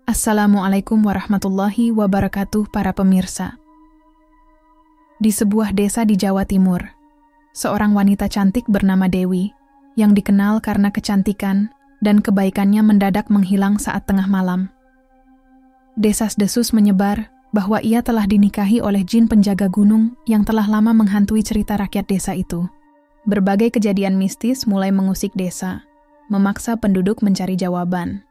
Assalamualaikum warahmatullahi wabarakatuh para pemirsa. Di sebuah desa di Jawa Timur, seorang wanita cantik bernama Dewi, yang dikenal karena kecantikan dan kebaikannya mendadak menghilang saat tengah malam. Desas-desus menyebar bahwa ia telah dinikahi oleh jin penjaga gunung yang telah lama menghantui cerita rakyat desa itu. Berbagai kejadian mistis mulai mengusik desa, memaksa penduduk mencari jawaban.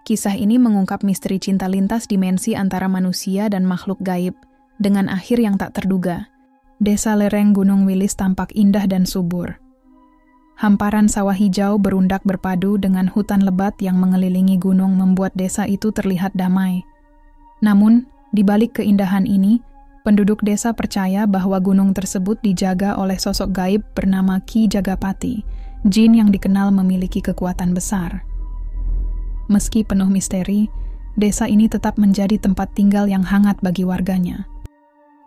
Kisah ini mengungkap misteri cinta lintas dimensi antara manusia dan makhluk gaib, dengan akhir yang tak terduga. Desa lereng Gunung Wilis tampak indah dan subur. Hamparan sawah hijau berundak berpadu dengan hutan lebat yang mengelilingi gunung membuat desa itu terlihat damai. Namun, di balik keindahan ini, penduduk desa percaya bahwa gunung tersebut dijaga oleh sosok gaib bernama Ki Jagapati, jin yang dikenal memiliki kekuatan besar. Meski penuh misteri, desa ini tetap menjadi tempat tinggal yang hangat bagi warganya.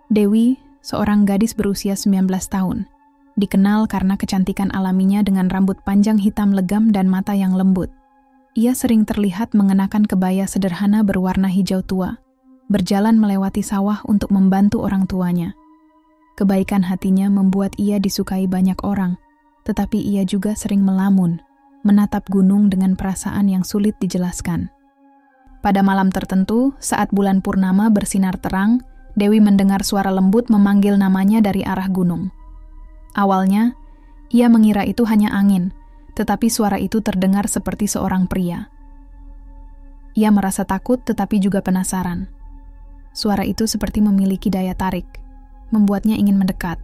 Dewi, seorang gadis berusia 19 tahun, dikenal karena kecantikan alaminya dengan rambut panjang hitam legam dan mata yang lembut. Ia sering terlihat mengenakan kebaya sederhana berwarna hijau tua, berjalan melewati sawah untuk membantu orang tuanya. Kebaikan hatinya membuat ia disukai banyak orang, tetapi ia juga sering melamun, menatap gunung dengan perasaan yang sulit dijelaskan. Pada malam tertentu, saat bulan purnama bersinar terang, Dewi mendengar suara lembut memanggil namanya dari arah gunung. Awalnya, ia mengira itu hanya angin, tetapi suara itu terdengar seperti seorang pria. Ia merasa takut tetapi juga penasaran. Suara itu seperti memiliki daya tarik, membuatnya ingin mendekat.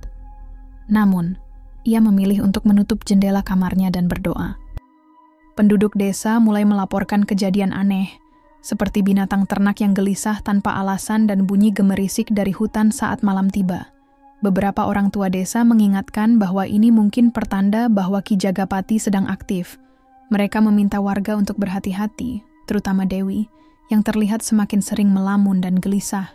Namun, ia memilih untuk menutup jendela kamarnya dan berdoa. Penduduk desa mulai melaporkan kejadian aneh, seperti binatang ternak yang gelisah tanpa alasan dan bunyi gemerisik dari hutan saat malam tiba. Beberapa orang tua desa mengingatkan bahwa ini mungkin pertanda bahwa Ki Jagapati sedang aktif. Mereka meminta warga untuk berhati-hati, terutama Dewi, yang terlihat semakin sering melamun dan gelisah.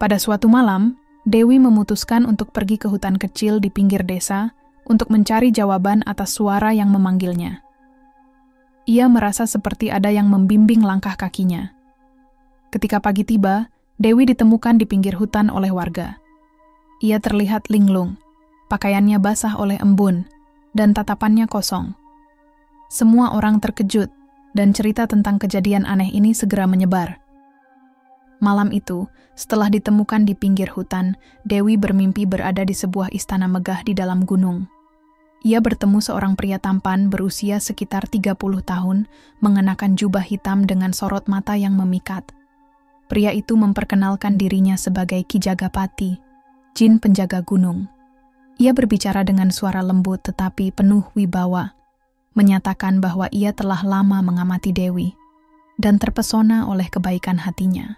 Pada suatu malam, Dewi memutuskan untuk pergi ke hutan kecil di pinggir desa untuk mencari jawaban atas suara yang memanggilnya. Ia merasa seperti ada yang membimbing langkah kakinya. Ketika pagi tiba, Dewi ditemukan di pinggir hutan oleh warga. Ia terlihat linglung, pakaiannya basah oleh embun, dan tatapannya kosong. Semua orang terkejut, dan cerita tentang kejadian aneh ini segera menyebar. Malam itu, setelah ditemukan di pinggir hutan, Dewi bermimpi berada di sebuah istana megah di dalam gunung. Ia bertemu seorang pria tampan berusia sekitar 30 tahun, mengenakan jubah hitam dengan sorot mata yang memikat. Pria itu memperkenalkan dirinya sebagai Ki Jagapati, jin penjaga gunung. Ia berbicara dengan suara lembut tetapi penuh wibawa, menyatakan bahwa ia telah lama mengamati Dewi, dan terpesona oleh kebaikan hatinya.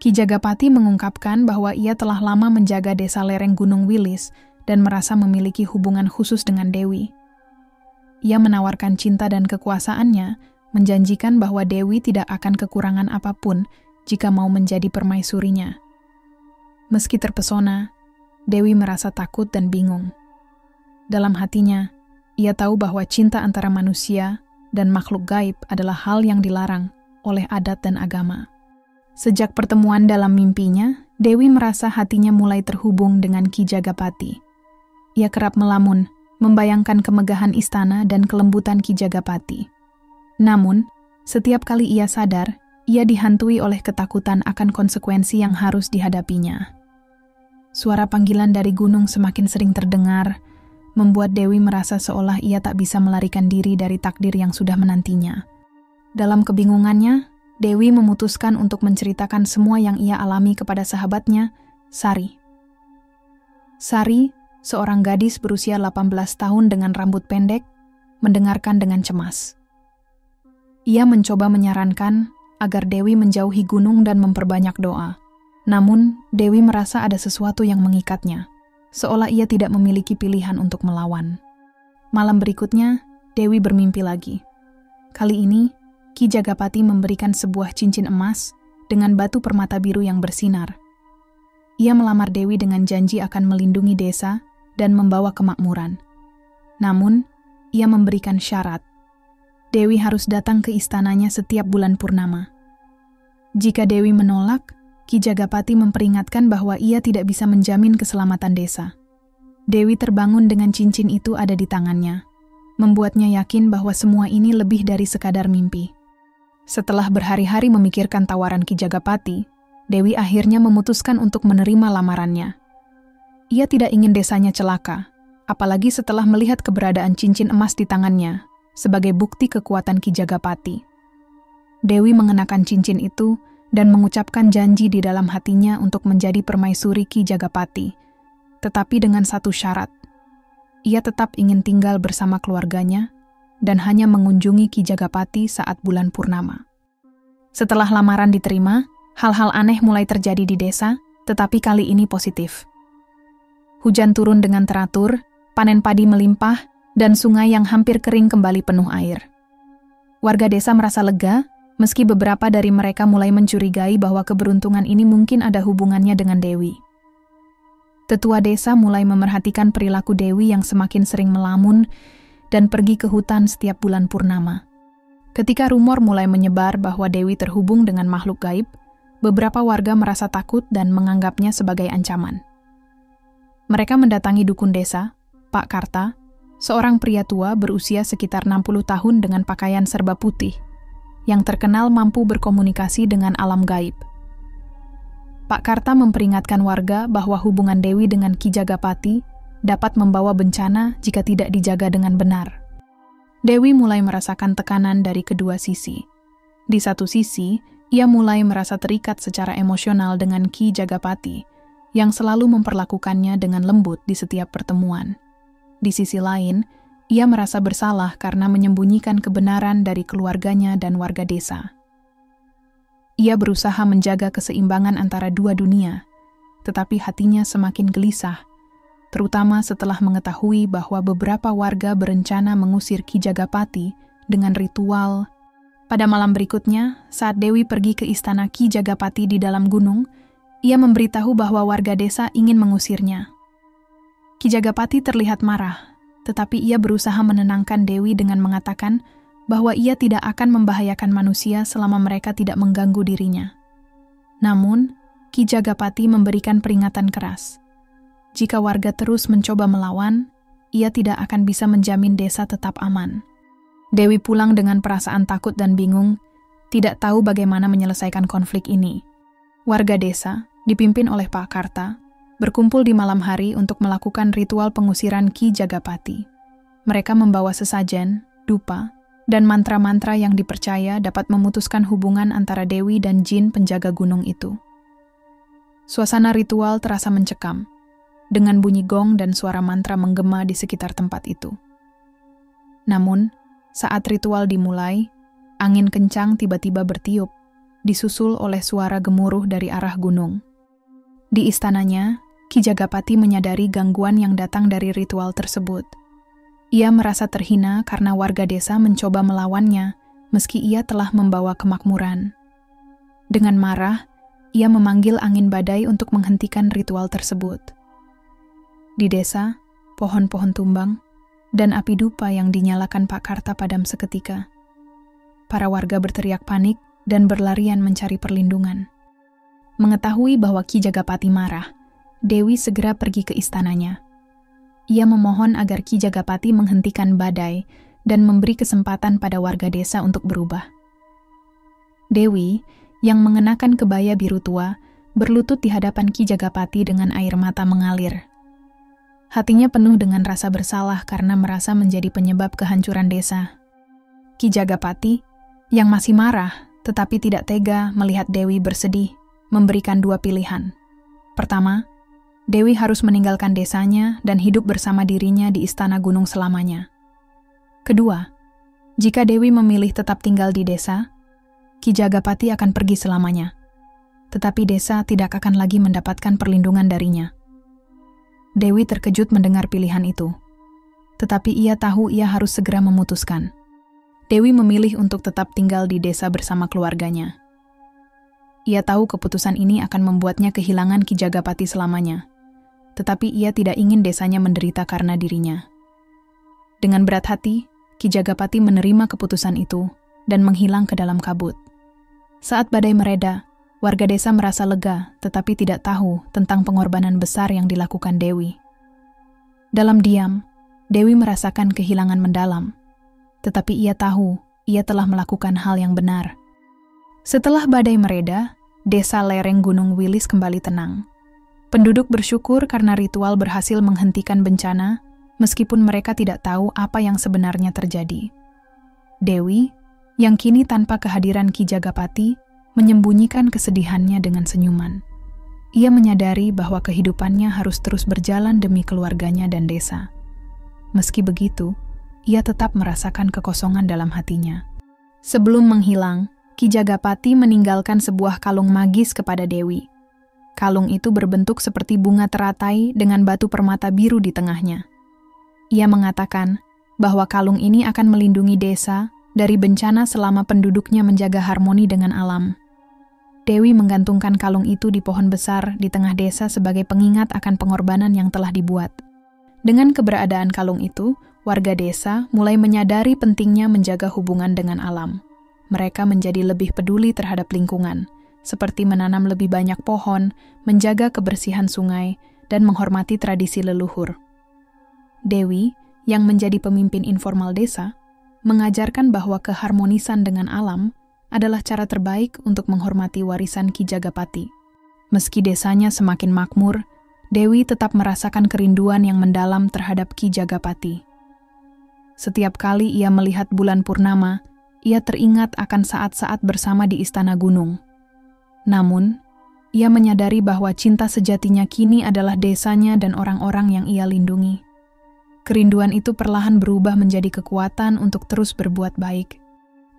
Ki Jagapati mengungkapkan bahwa ia telah lama menjaga desa lereng Gunung Wilis, dan merasa memiliki hubungan khusus dengan Dewi. Ia menawarkan cinta dan kekuasaannya, menjanjikan bahwa Dewi tidak akan kekurangan apapun jika mau menjadi permaisurinya. Meski terpesona, Dewi merasa takut dan bingung. Dalam hatinya, ia tahu bahwa cinta antara manusia dan makhluk gaib adalah hal yang dilarang oleh adat dan agama. Sejak pertemuan dalam mimpinya, Dewi merasa hatinya mulai terhubung dengan Ki Jagapati. Ia kerap melamun, membayangkan kemegahan istana dan kelembutan Ki Jagapati. Namun, setiap kali ia sadar, ia dihantui oleh ketakutan akan konsekuensi yang harus dihadapinya. Suara panggilan dari gunung semakin sering terdengar, membuat Dewi merasa seolah ia tak bisa melarikan diri dari takdir yang sudah menantinya. Dalam kebingungannya, Dewi memutuskan untuk menceritakan semua yang ia alami kepada sahabatnya, Sari. Sari, seorang gadis berusia 18 tahun dengan rambut pendek, mendengarkan dengan cemas. Ia mencoba menyarankan agar Dewi menjauhi gunung dan memperbanyak doa. Namun, Dewi merasa ada sesuatu yang mengikatnya, seolah ia tidak memiliki pilihan untuk melawan. Malam berikutnya, Dewi bermimpi lagi. Kali ini, Ki Jagapati memberikan sebuah cincin emas dengan batu permata biru yang bersinar. Ia melamar Dewi dengan janji akan melindungi desa dan membawa kemakmuran. Namun, ia memberikan syarat. Dewi harus datang ke istananya setiap bulan purnama. Jika Dewi menolak, Ki Jagapati memperingatkan bahwa ia tidak bisa menjamin keselamatan desa. Dewi terbangun dengan cincin itu ada di tangannya, membuatnya yakin bahwa semua ini lebih dari sekadar mimpi. Setelah berhari-hari memikirkan tawaran Ki Jagapati, Dewi akhirnya memutuskan untuk menerima lamarannya. Ia tidak ingin desanya celaka, apalagi setelah melihat keberadaan cincin emas di tangannya sebagai bukti kekuatan Ki Jagapati. Dewi mengenakan cincin itu dan mengucapkan janji di dalam hatinya untuk menjadi permaisuri Ki Jagapati, tetapi dengan satu syarat. Ia tetap ingin tinggal bersama keluarganya dan hanya mengunjungi Ki Jagapati saat bulan purnama. Setelah lamaran diterima, hal-hal aneh mulai terjadi di desa, tetapi kali ini positif. Hujan turun dengan teratur, panen padi melimpah, dan sungai yang hampir kering kembali penuh air. Warga desa merasa lega, meski beberapa dari mereka mulai mencurigai bahwa keberuntungan ini mungkin ada hubungannya dengan Dewi. Tetua desa mulai memerhatikan perilaku Dewi yang semakin sering melamun dan pergi ke hutan setiap bulan purnama. Ketika rumor mulai menyebar bahwa Dewi terhubung dengan makhluk gaib, beberapa warga merasa takut dan menganggapnya sebagai ancaman. Mereka mendatangi dukun desa, Pak Karta, seorang pria tua berusia sekitar 60 tahun dengan pakaian serba putih, yang terkenal mampu berkomunikasi dengan alam gaib. Pak Karta memperingatkan warga bahwa hubungan Dewi dengan Ki Jagapati dapat membawa bencana jika tidak dijaga dengan benar. Dewi mulai merasakan tekanan dari kedua sisi. Di satu sisi, ia mulai merasa terikat secara emosional dengan Ki Jagapati, yang selalu memperlakukannya dengan lembut di setiap pertemuan. Di sisi lain, ia merasa bersalah karena menyembunyikan kebenaran dari keluarganya dan warga desa. Ia berusaha menjaga keseimbangan antara dua dunia, tetapi hatinya semakin gelisah, terutama setelah mengetahui bahwa beberapa warga berencana mengusir Ki Jagapati dengan ritual. Pada malam berikutnya, saat Dewi pergi ke istana Ki Jagapati di dalam gunung, ia memberitahu bahwa warga desa ingin mengusirnya. Ki Jagapati terlihat marah, tetapi ia berusaha menenangkan Dewi dengan mengatakan bahwa ia tidak akan membahayakan manusia selama mereka tidak mengganggu dirinya. Namun, Ki Jagapati memberikan peringatan keras. Jika warga terus mencoba melawan, ia tidak akan bisa menjamin desa tetap aman. Dewi pulang dengan perasaan takut dan bingung, tidak tahu bagaimana menyelesaikan konflik ini. Warga desa, dipimpin oleh Pak Karta, berkumpul di malam hari untuk melakukan ritual pengusiran Ki Jagapati. Mereka membawa sesajen, dupa, dan mantra-mantra yang dipercaya dapat memutuskan hubungan antara Dewi dan jin penjaga gunung itu. Suasana ritual terasa mencekam, dengan bunyi gong dan suara mantra menggema di sekitar tempat itu. Namun, saat ritual dimulai, angin kencang tiba-tiba bertiup, disusul oleh suara gemuruh dari arah gunung. Di istananya, Ki Jagapati menyadari gangguan yang datang dari ritual tersebut. Ia merasa terhina karena warga desa mencoba melawannya, meski ia telah membawa kemakmuran. Dengan marah, ia memanggil angin badai untuk menghentikan ritual tersebut. Di desa, pohon-pohon tumbang, dan api dupa yang dinyalakan Pak Karta padam seketika. Para warga berteriak panik dan berlarian mencari perlindungan. Mengetahui bahwa Ki Jagapati marah, Dewi segera pergi ke istananya. Ia memohon agar Ki Jagapati menghentikan badai dan memberi kesempatan pada warga desa untuk berubah. Dewi, yang mengenakan kebaya biru tua, berlutut di hadapan Ki Jagapati dengan air mata mengalir. Hatinya penuh dengan rasa bersalah karena merasa menjadi penyebab kehancuran desa. Ki Jagapati, yang masih marah tetapi tidak tega melihat Dewi bersedih, memberikan dua pilihan. Pertama, Dewi harus meninggalkan desanya dan hidup bersama dirinya di istana gunung selamanya. Kedua, jika Dewi memilih tetap tinggal di desa, Ki Jagapati akan pergi selamanya. Tetapi desa tidak akan lagi mendapatkan perlindungan darinya. Dewi terkejut mendengar pilihan itu. Tetapi ia tahu ia harus segera memutuskan. Dewi memilih untuk tetap tinggal di desa bersama keluarganya. Ia tahu keputusan ini akan membuatnya kehilangan Ki Jagapati selamanya. Tetapi ia tidak ingin desanya menderita karena dirinya. Dengan berat hati, Ki Jagapati menerima keputusan itu dan menghilang ke dalam kabut. Saat badai mereda, warga desa merasa lega tetapi tidak tahu tentang pengorbanan besar yang dilakukan Dewi. Dalam diam, Dewi merasakan kehilangan mendalam, tetapi ia tahu ia telah melakukan hal yang benar. Setelah badai mereda, desa lereng Gunung Wilis kembali tenang. Penduduk bersyukur karena ritual berhasil menghentikan bencana, meskipun mereka tidak tahu apa yang sebenarnya terjadi. Dewi, yang kini tanpa kehadiran Ki Jagapati, menyembunyikan kesedihannya dengan senyuman. Ia menyadari bahwa kehidupannya harus terus berjalan demi keluarganya dan desa. Meski begitu, ia tetap merasakan kekosongan dalam hatinya. Sebelum menghilang, Ki Jagapati meninggalkan sebuah kalung magis kepada Dewi. Kalung itu berbentuk seperti bunga teratai dengan batu permata biru di tengahnya. Ia mengatakan bahwa kalung ini akan melindungi desa dari bencana selama penduduknya menjaga harmoni dengan alam. Dewi menggantungkan kalung itu di pohon besar di tengah desa sebagai pengingat akan pengorbanan yang telah dibuat. Dengan keberadaan kalung itu, warga desa mulai menyadari pentingnya menjaga hubungan dengan alam. Mereka menjadi lebih peduli terhadap lingkungan, seperti menanam lebih banyak pohon, menjaga kebersihan sungai, dan menghormati tradisi leluhur. Dewi, yang menjadi pemimpin informal desa, mengajarkan bahwa keharmonisan dengan alam adalah cara terbaik untuk menghormati warisan Ki Jagapati. Meski desanya semakin makmur, Dewi tetap merasakan kerinduan yang mendalam terhadap Ki Jagapati. Setiap kali ia melihat bulan purnama, ia teringat akan saat-saat bersama di Istana Gunung. Namun, ia menyadari bahwa cinta sejatinya kini adalah desanya dan orang-orang yang ia lindungi. Kerinduan itu perlahan berubah menjadi kekuatan untuk terus berbuat baik.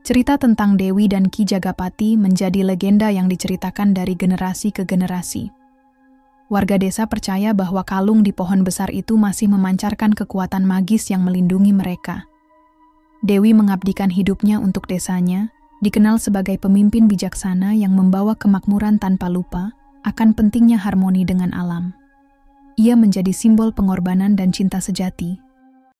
Cerita tentang Dewi dan Ki Jagapati menjadi legenda yang diceritakan dari generasi ke generasi. Warga desa percaya bahwa kalung di pohon besar itu masih memancarkan kekuatan magis yang melindungi mereka. Dewi mengabdikan hidupnya untuk desanya, dikenal sebagai pemimpin bijaksana yang membawa kemakmuran tanpa lupa akan pentingnya harmoni dengan alam. Ia menjadi simbol pengorbanan dan cinta sejati